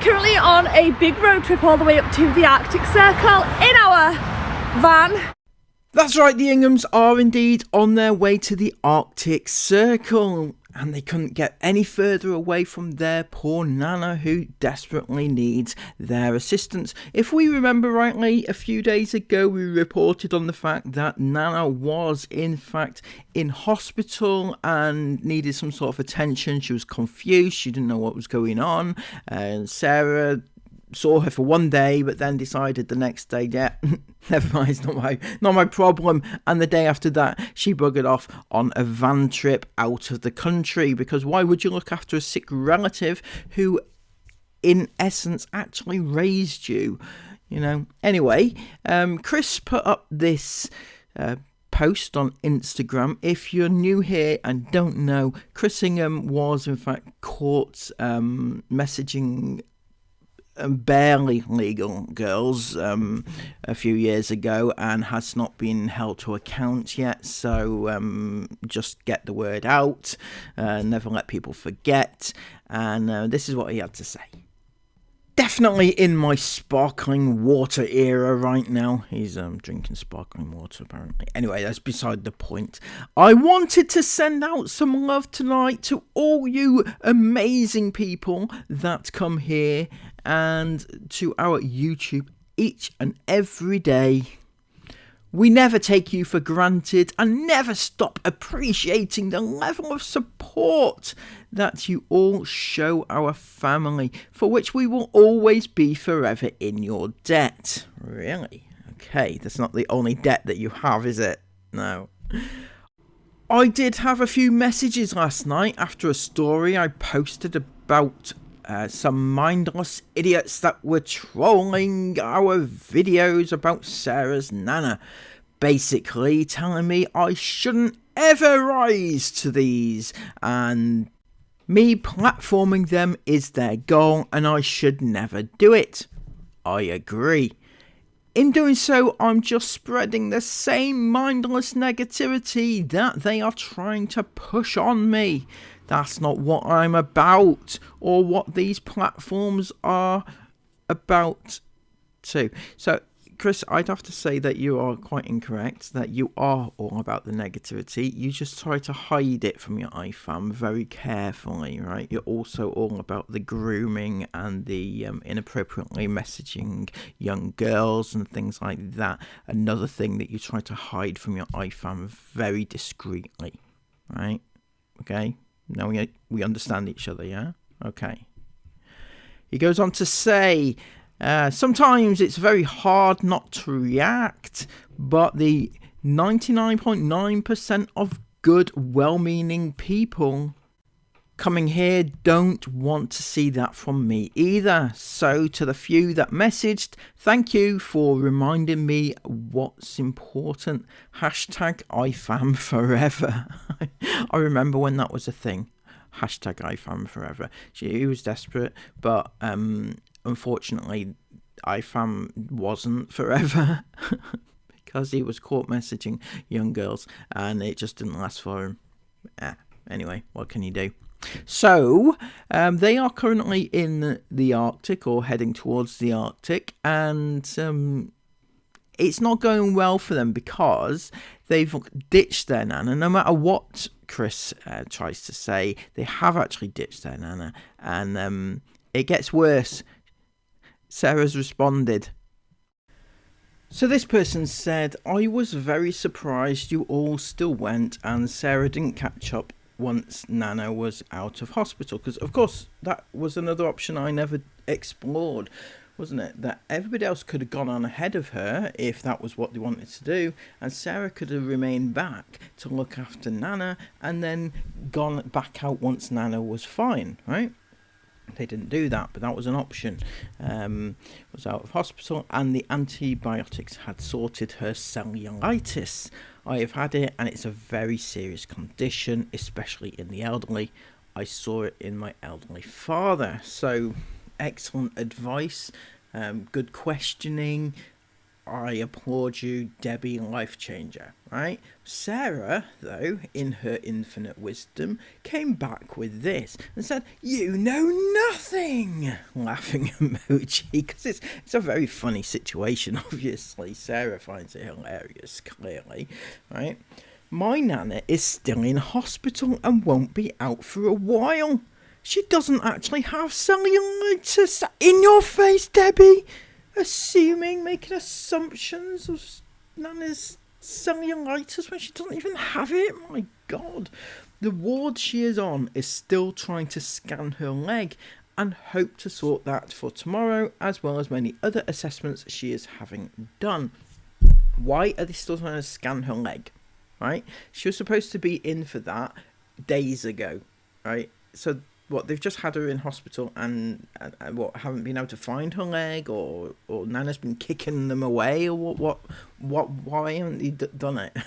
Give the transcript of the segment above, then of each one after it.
currently on a big road trip all the way up to the Arctic Circle in our van. That's right, the Inghams are indeed on their way to the Arctic Circle, and they couldn't get any further away from their poor Nana, who desperately needs their assistance. If we remember rightly, a few days ago we reported on the fact that Nana was in fact in hospital and needed some sort of attention. She was confused, she didn't know what was going on, and Sarah saw her for one day, but then decided the next day, yeah, never mind, it's not my problem. And the day after that, she buggered off on a van trip out of the country, because why would you look after a sick relative who, in essence, actually raised you? You know. Anyway, Chris put up this post on Instagram. If you're new here and don't know, Chris Ingham was in fact caught messaging barely legal girls a few years ago, and has not been held to account yet. So just get the word out, never let people forget. And this is what he had to say. Definitely in my sparkling water era right now. He's drinking sparkling water apparently. Anyway, that's beside the point. I wanted to send out some love tonight to all you amazing people that come here and to our YouTube each and every day. We never take you for granted and never stop appreciating the level of support that you all show our family, for which we will always be forever in your debt. Really? Okay, that's not the only debt that you have, is it? No. I did have a few messages last night after a story I posted about some mindless idiots that were trolling our videos about Sarah's Nana, basically telling me I shouldn't ever rise to these, and me platforming them is their goal and I should never do it. I agree. In doing so, I'm just spreading the same mindless negativity that they are trying to push on me. That's not what I'm about, or what these platforms are about too. So, Chris, I'd have to say that you are quite incorrect, that you are all about the negativity. You just try to hide it from your iFam very carefully, right? You're also all about the grooming and the inappropriately messaging young girls and things like that. Another thing that you try to hide from your iFam very discreetly, right? Okay? Now we understand each other, yeah? Okay. He goes on to say, sometimes it's very hard not to react, but the 99.9% of good, well-meaning people coming here don't want to see that from me either. So to the few that messaged, thank you for reminding me what's important. Hashtag iFam forever. I remember when that was a thing. Hashtag iFam forever. He was desperate, but unfortunately iFam wasn't forever because he was caught messaging young girls and it just didn't last for him. Anyway, what can you do? So they are currently in the Arctic, or heading towards the Arctic, and it's not going well for them because they've ditched their Nana. No matter what Chris tries to say, they have actually ditched their Nana, and it gets worse. Sarah's responded. So this person said, I was very surprised you all still went and Sarah didn't catch up once Nana was out of hospital, because of course that was another option I never explored, wasn't it? That everybody else could have gone on ahead of her if that was what they wanted to do, and Sarah could have remained back to look after Nana and then gone back out once Nana was fine, right? They didn't do that, but that was an option. Was out of hospital and the antibiotics had sorted her cellulitis. I have had it and it's a very serious condition, especially in the elderly. I saw it in my elderly father. So excellent advice, good questioning. I applaud you, Debbie, life changer, right? Sarah, though, in her infinite wisdom, came back with this and said, "You know nothing!" Laughing emoji, because it's a very funny situation, obviously. Sarah finds it hilarious, clearly, right? "My nana is still in hospital and won't be out for a while. She doesn't actually have cellulitis." In your face, Debbie! Making assumptions of Nana's cellulitis when she doesn't even have it. My God. The ward she is on is still trying to scan her leg and hope to sort that for tomorrow, as well as many other assessments she is having done. Why are they still trying to scan her leg? Right? She was supposed to be in for that days ago, right? So what, they've just had her in hospital and what, haven't been able to find her leg, or Nana's been kicking them away, or what why haven't they done it?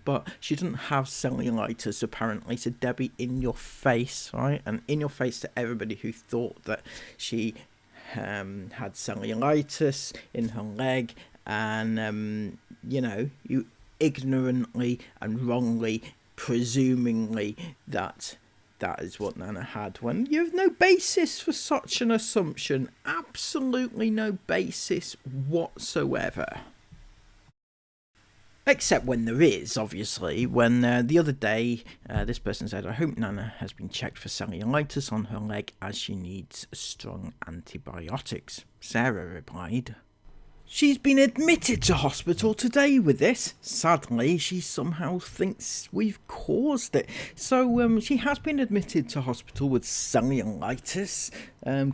But she doesn't have cellulitis apparently. So Debbie, in your face, right? And in your face to everybody who thought that she had cellulitis in her leg, and you ignorantly and wrongly presumingly that is what Nana had, when you have no basis for such an assumption. Absolutely no basis whatsoever. Except when there is, obviously. When the other day, this person said, "I hope Nana has been checked for cellulitis on her leg as she needs strong antibiotics." Sarah replied, "She's been admitted to hospital today with this. Sadly, she somehow thinks we've caused it. So she has been admitted to hospital with cellulitis,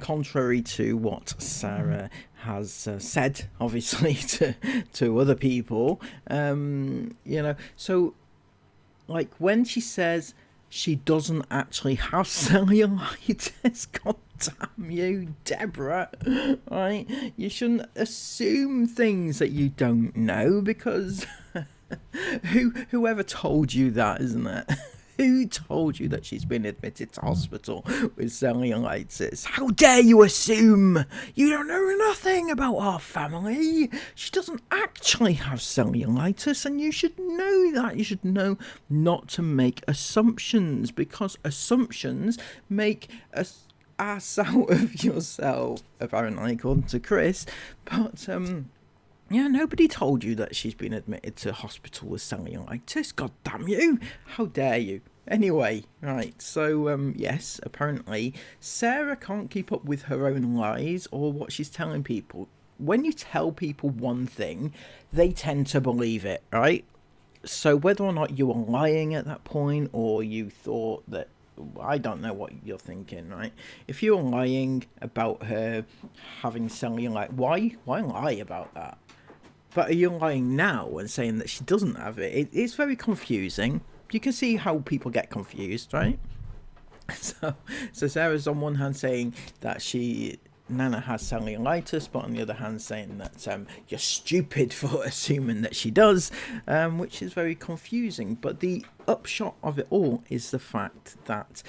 contrary to what Sarah has said, obviously, to other people. So, like, when she says she doesn't actually have cellulitis, God damn you, Deborah, right? You shouldn't assume things that you don't know, because whoever told you that, isn't it? Who told you that she's been admitted to hospital with cellulitis? How dare you assume? You don't know nothing about our family. She doesn't actually have cellulitis, and you should know that. You should know not to make assumptions, because assumptions make us ass out of yourself, apparently, according to Chris. But yeah, nobody told you that she's been admitted to hospital with cellulitis. God damn you! How dare you? Anyway, right, so yes, apparently Sarah can't keep up with her own lies or what she's telling people. When you tell people one thing, they tend to believe it, right? So whether or not you were lying at that point, or you thought that, I don't know what you're thinking, right? If you're lying about her having cellulitis, why lie about that? But are you lying now and saying that she doesn't have it? It's very confusing. You can see how people get confused, right? So Sarah's on one hand saying that Nana has cellulitis, but on the other hand saying that you're stupid for assuming that she does, which is very confusing. But the upshot of it all is the fact that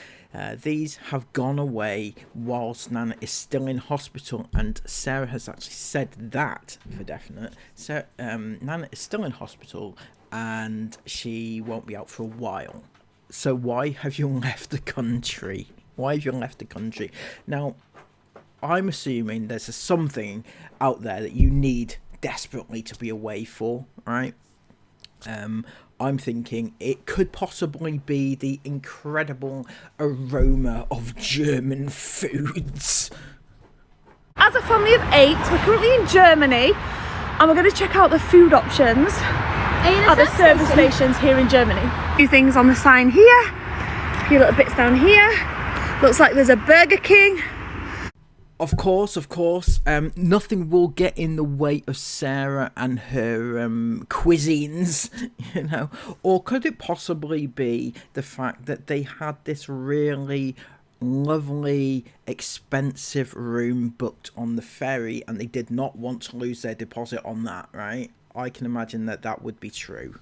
these have gone away whilst Nana is still in hospital, and Sarah has actually said that for definite. So Nana is still in hospital and she won't be out for a while. So why have you left the country? Now, I'm assuming there's something out there that you need desperately to be away for, right? I'm thinking it could possibly be the incredible aroma of German foods. As a family of 8, we're currently in Germany, and we're going to check out the food options at the service stations here in Germany. A few things on the sign here, a few little bits down here. Looks like there's a Burger King. Of course, nothing will get in the way of Sarah and her cuisines, Or could it possibly be the fact that they had this really lovely, expensive room booked on the ferry and they did not want to lose their deposit on that, right? I can imagine that would be true.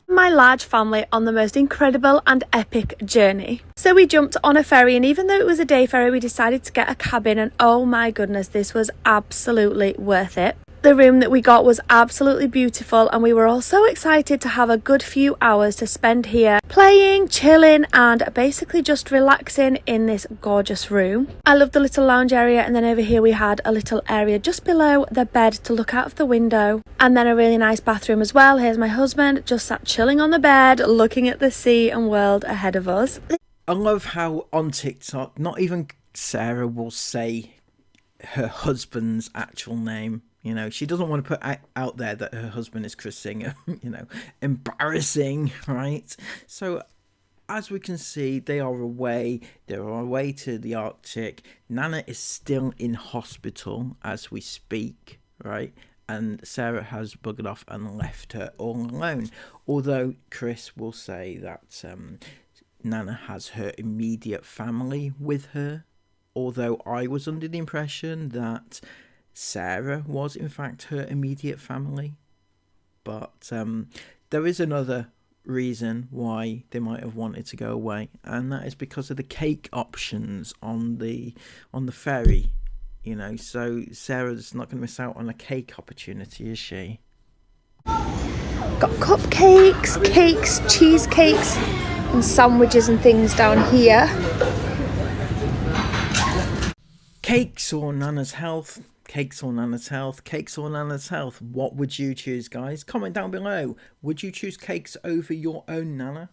My large family on the most incredible and epic journey. So we jumped on a ferry, and even though it was a day ferry, we decided to get a cabin, and oh my goodness, this was absolutely worth it. The room that we got was absolutely beautiful, and we were all so excited to have a good few hours to spend here playing, chilling and basically just relaxing in this gorgeous room. I love the little lounge area, and then over here we had a little area just below the bed to look out of the window, and then a really nice bathroom as well. Here's my husband just sat chilling on the bed looking at the sea and world ahead of us. I love how on TikTok not even Sarah will say her husband's actual name. You know, she doesn't want to put out there that her husband is Chris Singer. You know, embarrassing, right? So as we can see, they are away. They're away to the Arctic. Nana is still in hospital as we speak, right? And Sarah has buggered off and left her all alone. Although Chris will say that Nana has her immediate family with her. Although I was under the impression that Sarah was in fact her immediate family. But there is another reason why they might have wanted to go away, and that is because of the cake options on the ferry. You know, so Sarah's not going to miss out on a cake opportunity, is she? Got cupcakes, cakes, cheesecakes and sandwiches and things down here. Cakes or Nana's health? Cakes or Nana's health? Cakes or Nana's health? What would you choose, guys? Comment down below. Would you choose cakes over your own Nana?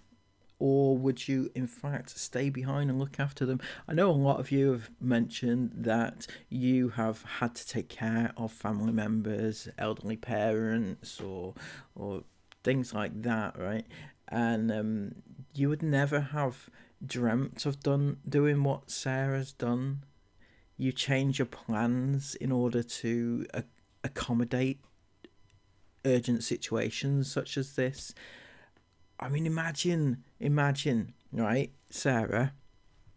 Or would you, in fact, stay behind and look after them? I know a lot of you have mentioned that you have had to take care of family members, elderly parents, or things like that, right? And you would never have dreamt of doing what Sarah's done. You change your plans in order to accommodate urgent situations such as this. I mean, imagine, right, Sarah,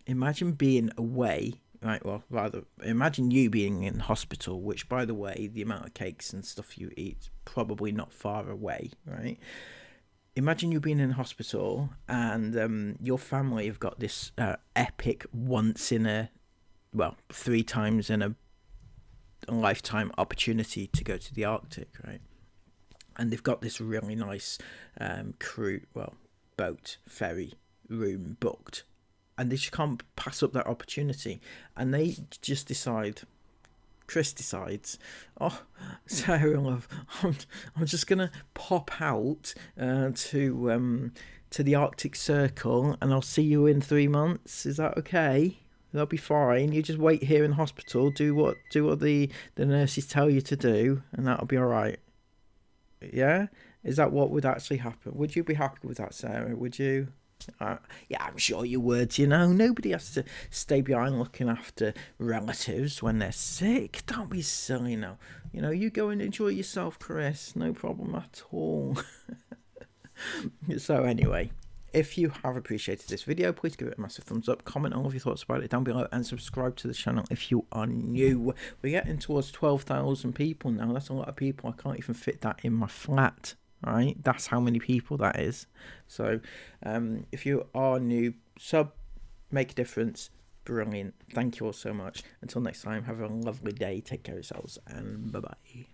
imagine being away, right, well, rather, imagine you being in hospital, which, by the way, the amount of cakes and stuff you eat is probably not far away, right? Imagine you being in hospital and your family have got this epic three times in a lifetime opportunity to go to the Arctic, right? And they've got this really nice boat, ferry room booked. And they just can't pass up that opportunity. And they just decide, Chris decides, oh, Sarah, love, I'm just going to pop out to the Arctic Circle and I'll see you in 3 months. Is that okay? That'll be fine. You just wait here in hospital, do what the nurses tell you to do, and that'll be all right. Yeah? Is that what would actually happen? Would you be happy with that, Sarah? Would you? Yeah, I'm sure you would. You know, nobody has to stay behind looking after relatives when they're sick. Don't be silly now. You know, you go and enjoy yourself, Chris. No problem at all. So anyway, if you have appreciated this video, please give it a massive thumbs up, comment all of your thoughts about it down below, and subscribe to the channel if you are new. We're getting towards 12,000 people now. That's a lot of people. I can't even fit that in my flat, right? That's how many people that is. So if you are new, make a difference. Brilliant. Thank you all so much. Until next time, have a lovely day. Take care of yourselves, and bye-bye.